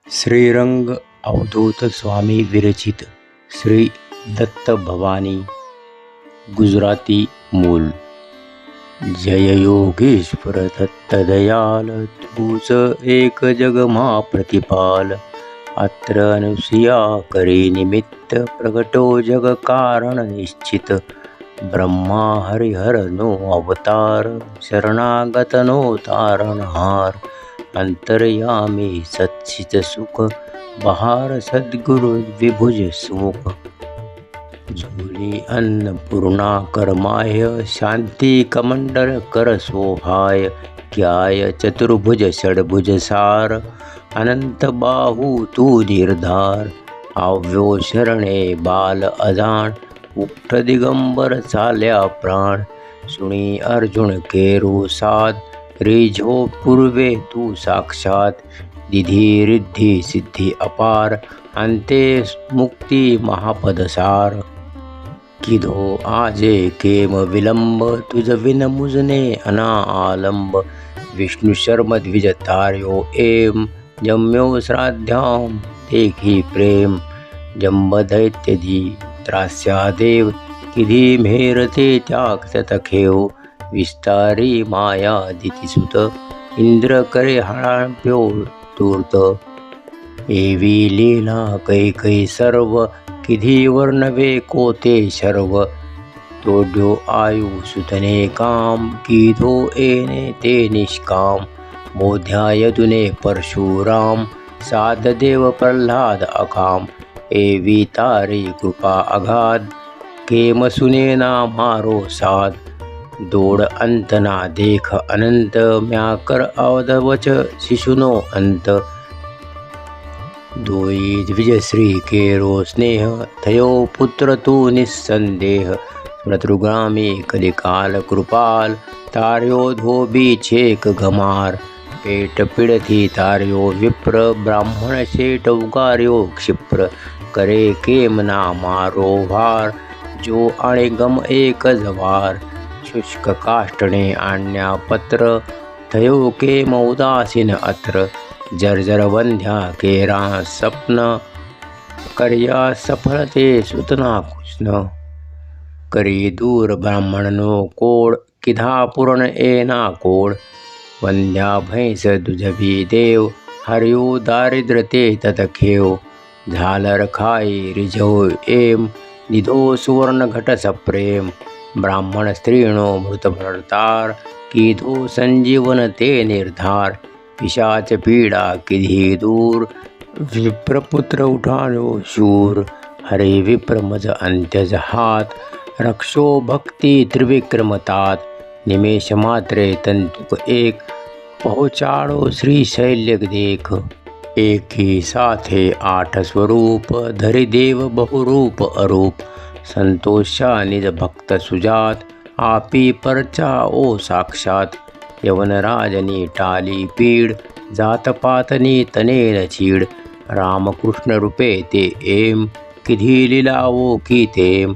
श्रीरंग अवधूत स्वामी विरचित श्री दत्त भवानी गुजराती मूल। जय योगेश्वर दत्त दयाल, तूच एक जगमा प्रतिपाल। अत्र अनुसया करी निमित्त, प्रगटो जग कारण निश्चित। ब्रह्मा हरिहर नो अवतार, शरणागत नो तारणहार। अंतर्यामी सच्चित सुख, बहार सद्गुरु विभुज सुमुख। झोली अन्नपूर्णा करमाय, शांती कमंडल कर शोभाय। क्याय चतुर्भुज षडभुज सार, अनंत बाहू तू निर्धार। आव्यो शरणे बाल अजाण, उठ दिगंबर चाल्या प्राण। सुणी अर्जुन केरू साध, रिझो पूर्वे तू साक्षात। दिधी रिद्धी सिद्धी अपार, अंते मुक्ती महापदसार। किधो आजे केम विलंब, तुझ विन मुजने अना आलंब। विष्णु शर्म द्विज तार्यो एम, जम्यो श्राद्धाम देखी प्रेम। जंब दैत्यधी त्रास्या देव, किधी मेहरते त्याग ततखेव। विस्तारी माया दितिसुत, इंद्र करे हळाप्यो तूर्त। एवी लीला कैकै सर्व, किधी वर्णवे कोते शर्व। तोड्यो आयु सुतने काम, किधो येणे ते निष्काम। मोध्या यदुने परशुराम, साध देव प्रल्हाद अकाम। एवी तारी कृपा अगाध, केम सुनेना मारो साध। दोड अंत ना देख अनंत, म्याकर अवधवच शिशुनो अंत। दोई द्विज श्री केरो स्नेह, थयो पुत्र तू निस्संदेह। मृतृग्रामी कलिकाल कृपाल, तार्यो धोबी छेक गमार। पेट पिडथी तार्यो विप्र, ब्राह्मण शेट उगार्यो क्षिप्र। करे केम ना मारो भार, जो आणि गम एक जवार। शुष्क काष्टणे आणण्या पत्र, थयो केम उदासीन अत्र। जर्जर वंध्या केरा स्वप्न, कर्या सफळते सुतना कृष्ण। करी दूर ब्राह्मणनो कोड, किधा पूर्ण येना कोड। वंध्या भैंस दुजभी देव, हरियो दारिद्र्य ते ततखेव। झालर खाई रिझो एम, दिधो सुवर्ण घट सप्रेम। ब्राह्मण स्त्रीणो मृत भरतार, किधो संजीवन ते निर्धार। पिशाच पीडा किधी दूर, विप्रपुत्र उठायो शूर। हरे विप्र मज अंत्यज हात, रक्षो भक्ती त्रिविक्रमतात। निमेष मात्रे तंतुक एक, पहुँचाड़ो श्री शैल्य देख। एक ही साथे आठ स्वरूप, धरि देव बहुरूप अरूप। संतोषा निज भक्त सुजात, आपी परचा ओ साक्षात। यवन राजनी टाली पीड, जातपातनी तनेन चीड। रामकृष्ण रूपे ते एम, किधी लिलावो की तेम।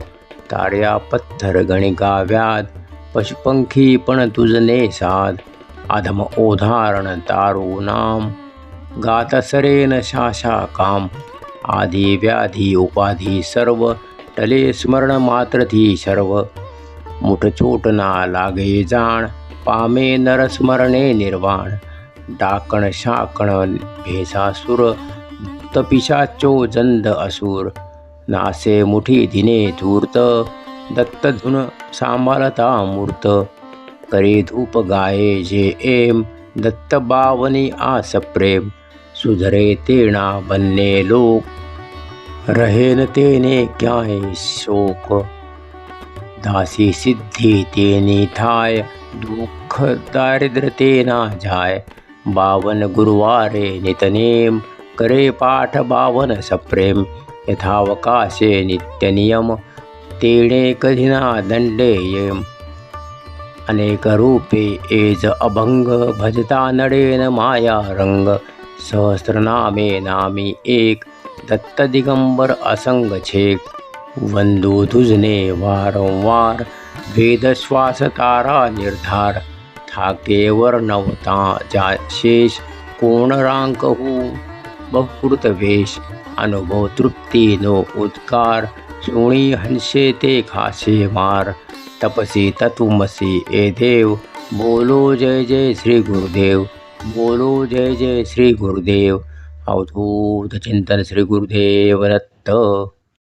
तार्या पत्थर गणिका व्याध, पशुपंखी पण तुझने साध। अधम ओधारण तारू नाम, गात सरेन शाशा काम। आधी व्याधी उपाधी सर्व, टले स्मरण मात्र थी शर्व। मुठचोट ना लागे जाण, पामे नर स्मरणे निर्वाण। डाकण शाकण भेसासुर, भूत पिशाचो जंद असुर। नासे मुठी दिने धूर्त, दत्त धुन सांभाळता मूर्त। करे धूप गाये जे एम, दत्त बावनी आस प्रेम। सुधरे तेणा बन्ने लोक, रहेन तेने क्याय शोक। दासी सिद्धि तेनी थाय, दुःख दारिद्र्य तेना जाय। बावन गुरुवारे नितनेम, करे पाठ बावन सप्रेम। यथावकाशे नित्य नियम, तेणे कधिना दंडे येम। अनेक रूपे एज अभंग, भजता नडेन माया रंग। सहस्रनामे नामी एक, दत्त दिगंबर असंग छेक। वंदू तुझने वारंवार, वेद श्वास तारा निर्धार। थाके वर्णवता जा शेष, कोण रांकहू बहुकृत वेश, अनुभव तृप्तीनो उद्गार, सुणी हंसे ते खासे मार, तपसी तत्वमसी ए देव, बोलो जय जय श्री गुरुदेव, बोलो जय जय श्री गुरुदेव. अवधूत चिंतन श्री गुरुदेव दत्त.